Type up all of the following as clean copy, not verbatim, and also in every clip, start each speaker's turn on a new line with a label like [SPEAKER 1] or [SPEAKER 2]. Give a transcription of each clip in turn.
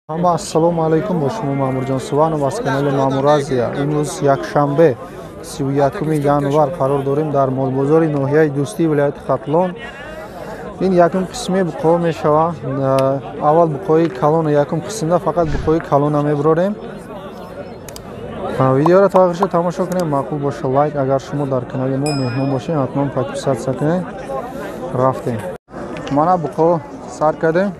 [SPEAKER 1] Ама ассалому алайкум, бо шумо Маъмурҷон Суванов аз канали Маъмур Азия. Имрӯз якшанбе 31 январ қарор дорем дар молбозори ноҳияи Дӯстӣ вилояти Хатлон. Ин якум қисми буқо мешавад. Аввал буқои калона якум қисмда фақат буқои калона мебарорем. Видеоро то охирша тамошо кунем. Маъқул боша лайк, агар шумо дар канали мо меҳмон бошед ҳатман подписатсия кунед. Рафтем. Мана буқо сар кардем.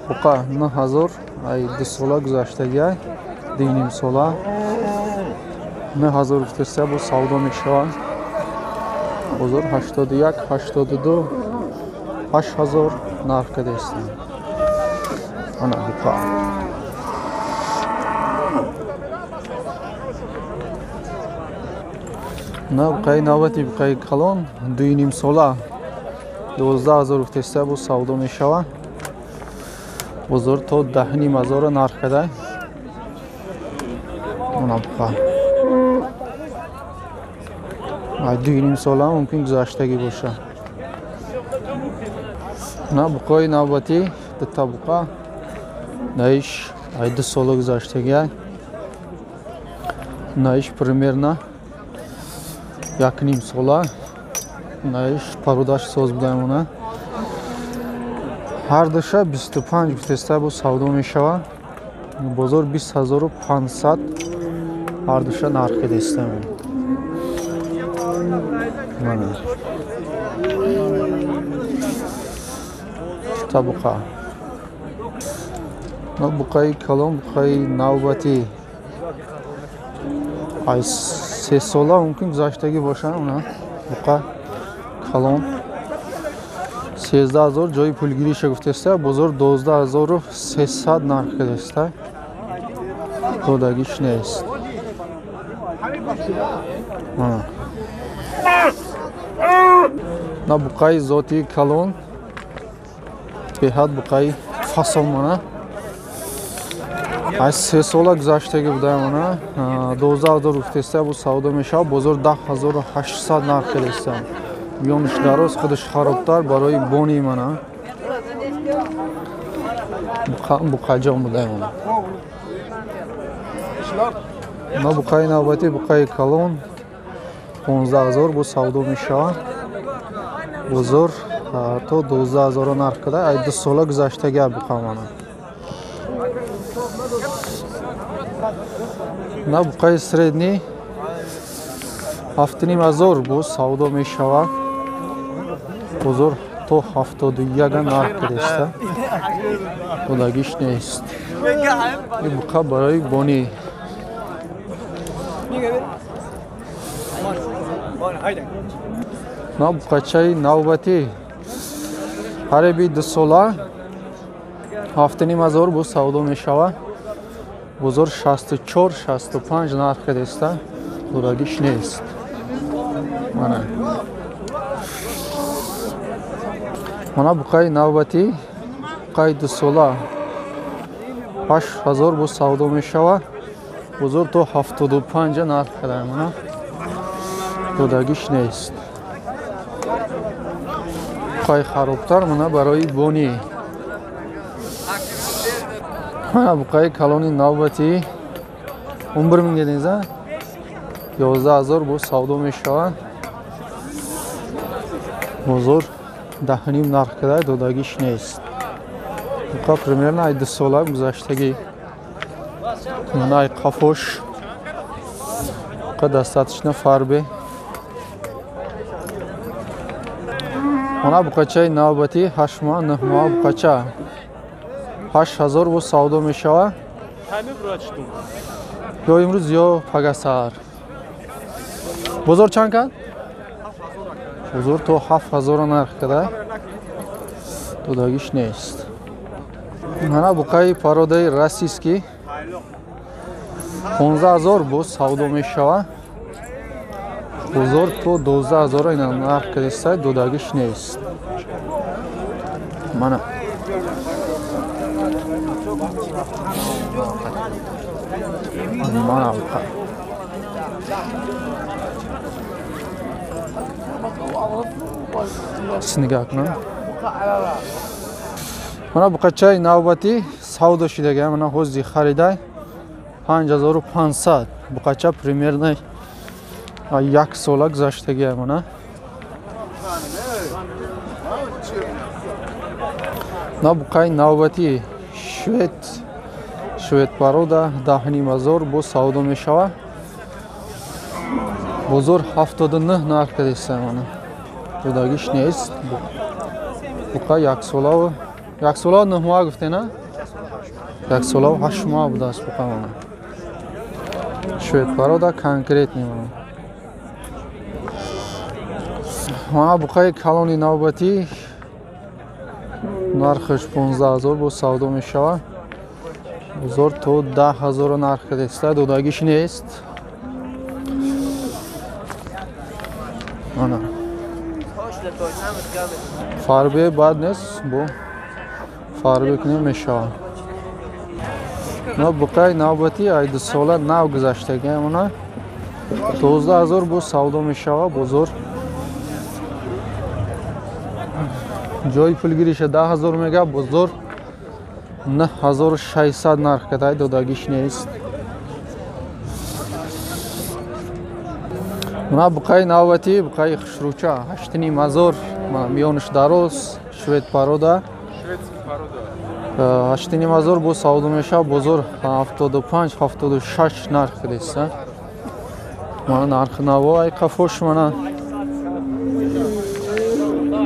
[SPEAKER 1] Буқа 9000 ай 2 сола гузаштаги ай 2.5 сола 9000 гуфтаста бо савдо мешавад. Бозор 81 82 8000 нарх кардест. Ана буқа на буқаи навбати буқаи калон 2.5 сола 12000 гуфтаста бо савдо мешавад. Бозор то 10,500 нарх кадай. Ана буқа ай 2.5 сола мумкин гузаштаги боша. На буқои навбати дута буқа наиш ай 2 сола гузаштаги ай наиш примерно 1.5 сола наиш пародаш соз будаемона. Ҳар душа 25 гуфтаста бо савдо мешавад. Бозор 20500 ҳар душа нарх кардестам. Мана табуқа на буқаи калон буқаи навбати ай 3 сола мумкин гузаштаги бошад. Уна буқа калон 13000 ҷои пулгириша гуфтаста бозор 12300 нарх кардеста. Додагиш нест. На буқаи зоти калон беҳад буқаи фасон мана ай 3 сола гузаштаги буда мана 12000 гуфтаста бо савдо мешавад. Бозор 10800 нарх кардеста. Бионш дароз худаш харобтар барои бони мана буқаҷон будаем. на буқаи навбати буқаи калон 15000 бо савдо мешавад. бозор то 12000 нарх када ай 2 сола гузаштаги буқа мана. на буқаи средни 7500 бо савдо мешавад. бозор то 71 нарх кардеста. додагиш нест. ин буқа барои бони. на буқачаи навбати ҳареби 2 сола 7500 бо савдо мешавад. бозор 64-65 нарх кардеста. додагиш нест. Мана буқаи навбати буқаи 2 сола 8000 бо савдо мешавад. бозор то 75 нарх кадаем мана. додагиш нест. буқаи харобтар мана барои бони. мана буқаи калони навбати умр мегединза 11000 бо савдо мешавад. бозор 10.5 нарх кадай додагиш нест. буқа примерно ай 2 сола гузаштаги. мана ай қафош буқа достаточно фарбе. мана буқачаи навбати 8 моҳ 9 моҳ буқача 8000 бо савдо мешавад. ё имрӯз ё пагасар. бозор чанд кад? бозор то 7000 нарх када. додагиш нест. мана буқаи пародаи расиски 15000 бо савдо мешавад. бозор то 12000 ина нарх кадеста. додагиш нест. мана мана буқа снига кунам. Мана буқачаи навбати саудо шидага мана ҳози харидай 5500 буқача примерно 1 сола гузаштагия мана на буқаи навбати швед парода 10000 бо саудо мешава бозор 79 нарх кардеста мана додагиш нест буқа 1 сола 9 моҳ гуфтена 1 сола 8 моҳ будааст буқа мана швед парода конкретни мана буқаи калони навбати нархаш 15000 бо савдо мешава бозор то 10000 нарх кардеста додагиш нест мана фарбе бад нест бо фарбе кунем мешава но буқаи навбати ай 2 сола нав гузаштаги мана 12000 бо савдо мешава бозор ҷои пулгириша 10000 мега бозор 9600 нарх кадай додагиш нест мана буқаи навбати буқаи хушрӯча 8500 миёнаш дароз швед парода 8500 бо савдо мешава бозор 75-76 нарх кадеста мана нархи наво ай қафош мана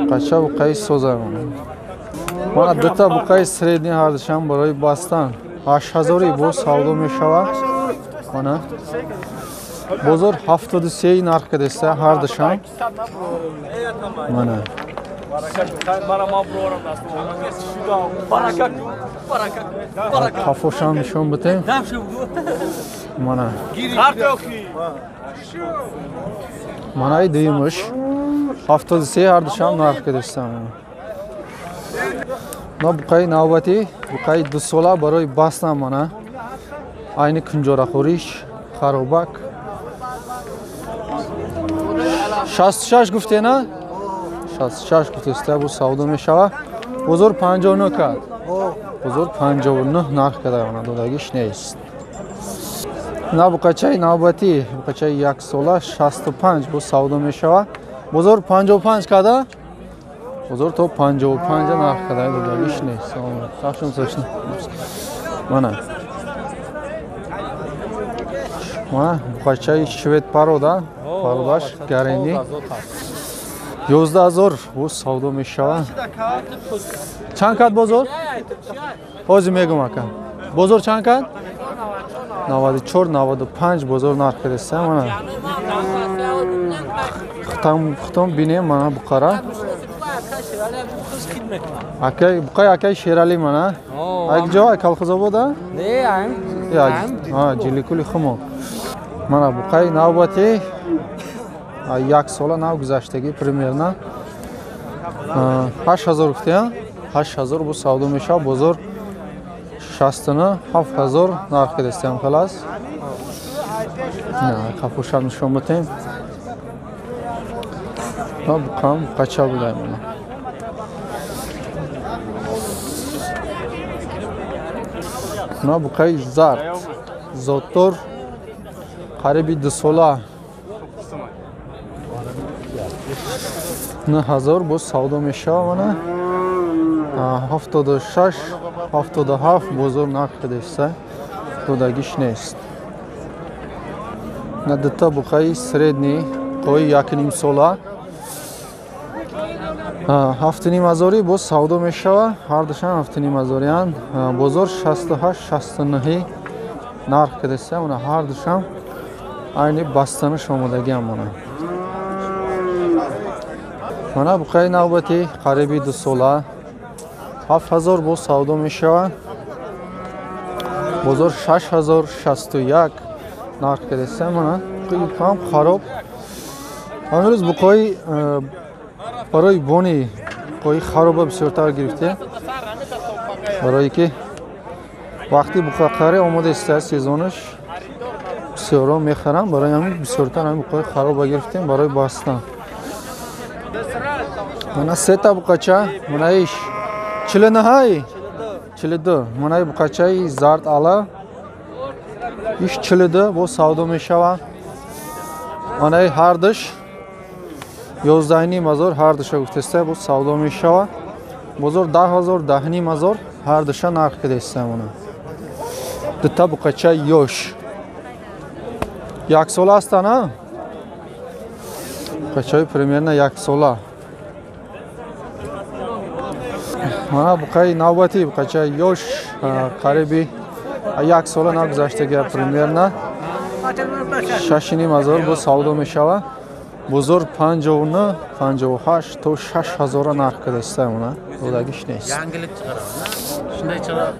[SPEAKER 1] қача буқаи соза мана дута буқаи средни ҳардашам барои бастан 8000 бо савдо мешава мана бозор 73 нарх кадеста ҳардашам мана қафошам нишон битем мана манаи дуюмаш 73 ҳардушам нарх кадестам но буқаи навбати буқаи 2 сола барои бастам мана айни кунҷорахӯриш харобак 66 гуфтена 66 гуфтеста бо савдо мешава бозор 59 кард бозор 59 нарх када мана додагиш нест на буқачаи навбати буқачаи 1 сола 65 бо савдо мешава бозор 55 када бозор то 55 нарх када додагиш нест мана буқачаи швед парода пародаш гаренди 11000 бо савдо мешава чанд кад бозор ҳозир мегум ака бозор чанд кад 94-95 бозор нарх кадеста мана хутам бинем мана буқара акай буқаи акай шерали мана ай ҷо ай колхозобода не аем ҷиликули хумо мана буқаи навбати 1 сола нав гузаштаги примерно 8000 гуфтем 8000 бо савдо мешава бозор 67000 нарх кадестем халас қафошам нишон битем буқам қача будай мана на буқаи зард зотор қариби 2 сола 9000 бо савдо мешава мана 76-77 бозор нарх кадеста додагиш нест на дута буқаи средни қои 1,5 сола 7500 бо савдо мешава ҳардушам 7500 бозор 68-69 нарх кадеста мана ҳардушам айни бастанаш омодагиам мана буқаи навбати қариби 2 сола 7000 бо савдо мешава бозор 6061 нарх кадеста мана қам хароб амрӯз буқои барои бони буқои хароба бисёртар гирифте барое ки вақти буқақаре омодаиста сезонаш бисёрон мехарам барои ҳамин бисёртар ҳамин буқои хароба гирифтем барои бастан мана сета буқача мана иш 49 42. Mana bu qachai zard ala. Ish 42 bu savdo meshava. Mana har dish 11.5 har disha guftesta bu savdo meshava. Bozor 10,000 10,500 har disha narx kedesta mana. Dita bu qachai yosh. Yak sola astana. Qachai примерно yak sola. Mana bu qay navbati bu qachai yosh qaribi yak sola nagzashtega примерно 6,500 bu savdo meshava. Bozor 50 58 to 6000 narx kedesta mana. Budagish neст.
[SPEAKER 2] Yangilik chiqaramiz. Shunday chiqaramiz.